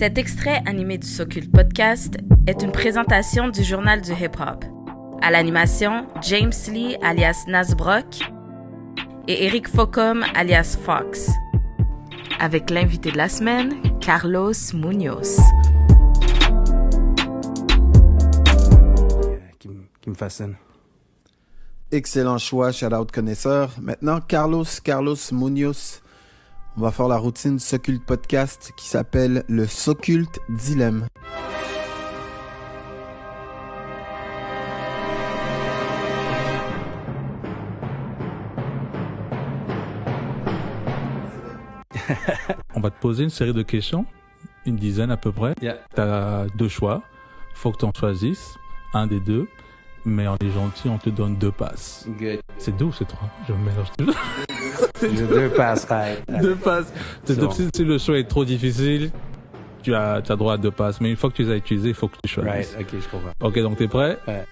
Cet extrait animé du Socult Podcast est une présentation du Journal du Hip-Hop. À l'animation, James Lee alias Nasbrock et Eric Faucom alias Fox. Avec l'invité de la semaine, Carlos Munoz. Qui me fascine. Excellent choix, shout-out connaisseur. Maintenant, Carlos Munoz. On va faire la routine du Socult Podcast qui s'appelle le Socult Dilemme. On va te poser une série de questions, une dizaine à peu près. Yeah. Tu as deux choix. Faut que tu en choisisses un des deux. Mais on est gentil, on te donne 2 passes. Good. C'est 2 ou c'est 3? Je me mélange toujours. J'ai 2 passes, right. 2 passes. Si le choix est trop difficile, tu as droit à 2 passes. Mais une fois que tu les as utilisées, il faut que tu choisisses. Right, ok, je comprends. Ok, donc t'es prêt? Ouais.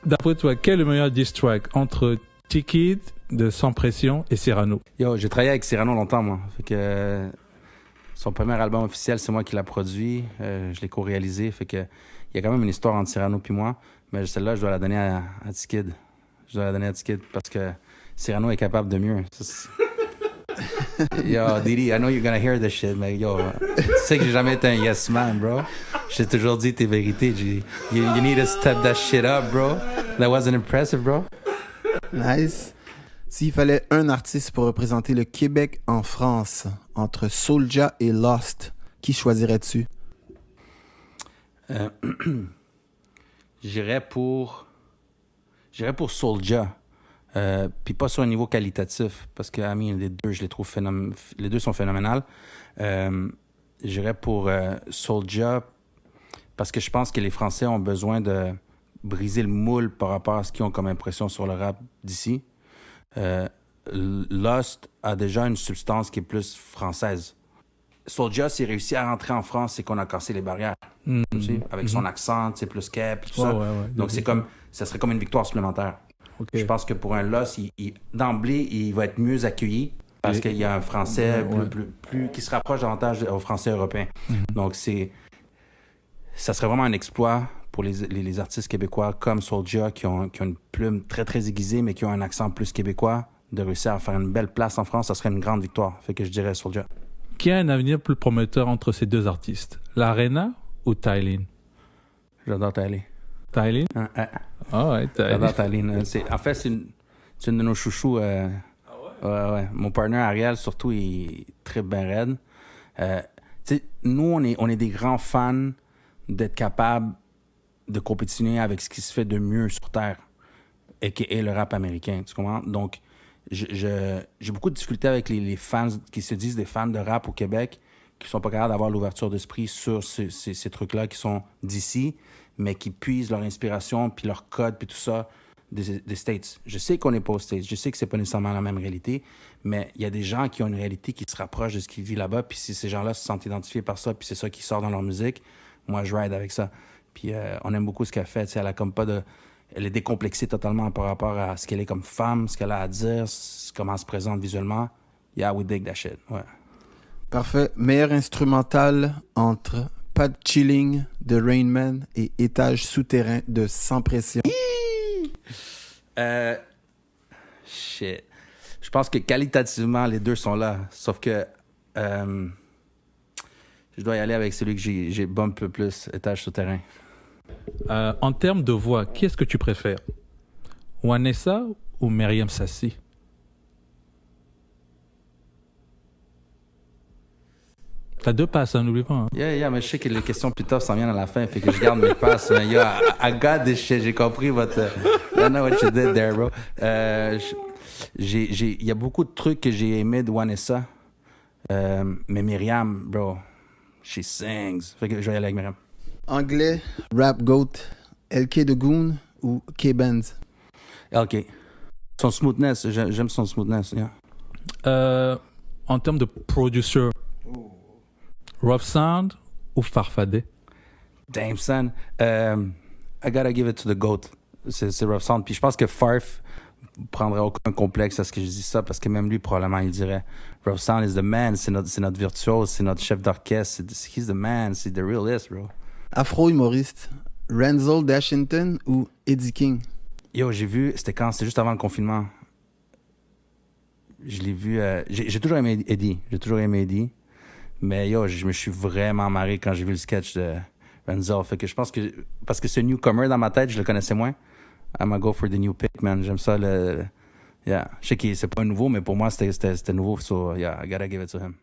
D'après toi, quel est le meilleur diss track entre T-Kid de Sans Pression et Cyrano? Yo, j'ai travaillé avec Cyrano longtemps, moi. Fait que son premier album officiel, c'est moi qui l'a produit. Je l'ai co-réalisé. Fait que il y a quand même une histoire entre Cyrano et moi. Mais celle-là, je dois la donner à T-Kid. Je dois la donner à T-Kid parce que Cyrano est capable de mieux. Yo, Didi, I know you're gonna hear this shit, mais yo, tu sais que j'ai jamais été un yes man, bro. J'ai toujours dit tes vérités. You need to step that shit up, bro. That wasn't impressive, bro. Nice. S'il fallait un artiste pour représenter le Québec en France, entre Soulja et Lost, qui choisirais-tu? J'irais pour Soulja. Puis pas sur un niveau qualitatif, parce que les deux, je les trouve les deux sont phénoménales. J'irais pour Soulja, parce que je pense que les Français ont besoin de briser le moule par rapport à ce qu'ils ont comme impression sur le rap d'ici. Lost a déjà une substance qui est plus française. Soulja, s'il réussit à rentrer en France, c'est qu'on a cassé les barrières. Tu sais, avec son accent, tu sais, plus cap, tout ça. Ouais. Donc, ça serait comme une victoire supplémentaire. Okay. Je pense que pour un Lost, d'emblée, il va être mieux accueilli parce qu'il y a un français plus qui se rapproche davantage au français européen. Donc, ça serait vraiment un exploit pour les artistes québécois comme Soulja qui ont une plume très, très aiguisée, mais qui ont un accent plus québécois, de réussir à faire une belle place en France, ça serait une grande victoire. Fait que je dirais Soulja. Qui a un avenir plus prometteur entre ces deux artistes? L'Arena ou Tailin? J'adore Tailin. Tailin? Ah ouais, Tailin. J'adore Tailin. En fait, c'est une de nos chouchous. Ouais. Mon partenaire Ariel, surtout, il tripe bien raide. Tu sais, nous, on est des grands fans d'être capables de compétitionner avec ce qui se fait de mieux sur Terre, et le rap américain, tu comprends? Donc, j'ai beaucoup de difficultés avec les fans qui se disent des fans de rap au Québec, qui sont pas capables d'avoir l'ouverture d'esprit sur ces trucs-là qui sont d'ici, mais qui puisent leur inspiration, puis leur code, puis tout ça des States. Je sais qu'on n'est pas aux States, je sais que c'est pas nécessairement la même réalité, mais il y a des gens qui ont une réalité qui se rapproche de ce qu'ils vivent là-bas, puis si ces gens-là se sentent identifiés par ça, puis c'est ça qui sort dans leur musique, moi, je ride avec ça. Puis on aime beaucoup ce qu'elle fait, elle a comme pas de... Elle est décomplexée totalement par rapport à ce qu'elle est comme femme, ce qu'elle a à dire, comment elle se présente visuellement. Yeah, we dig that shit, ouais. Parfait. Meilleur instrumental entre Pas de Chilling de Rain Man et Étage souterrain de Sans Pression. Shit. Je pense que qualitativement, les deux sont là. Sauf que je dois y aller avec celui que j'ai bump le plus, Étage souterrain. En termes de voix, qui est-ce que tu préfères? Wanessa ou Myriam Sassi? T'as 2 passes, hein, n'oublie pas. Hein. Yeah, mais je sais que les questions plus tough s'en viennent à la fin, fait que je garde mes passes. Mais yo, I got this shit, j'ai compris votre... I know what you did there, bro. Il y a beaucoup de trucs que j'ai aimés de Wanessa, mais Myriam, bro, she sings. Fait que je vais y aller avec Myriam. Anglais, Rap Goat, LK de Goon ou K-Benz? LK. Son smoothness, j'aime son smoothness, yeah. En termes de producer, Rough Sound ou Farfadé? Damn, son. I gotta give it to the GOAT. C'est Rough Sound. Puis je pense que Farf prendrait aucun complexe à ce que je dis ça, parce que même lui, probablement, il dirait Bro, Sound is the man. C'est notre virtuose, c'est notre chef d'orchestre. He's the man, c'est the realist, bro. Afro-humoriste, Renzel Dashington ou Eddie King? Yo, j'ai vu, c'était quand? C'était juste avant le confinement. Je l'ai vu, j'ai toujours aimé Eddie. Mais yo, je me suis vraiment marré quand j'ai vu le sketch de Renzel. Fait que je pense que, parce que ce newcomer dans ma tête, je le connaissais moins. I'm gonna go for the new pick, man. J'aime ça, yeah. Je sais que c'est pas nouveau, mais pour moi, c'était nouveau. So, yeah, I gotta give it to him.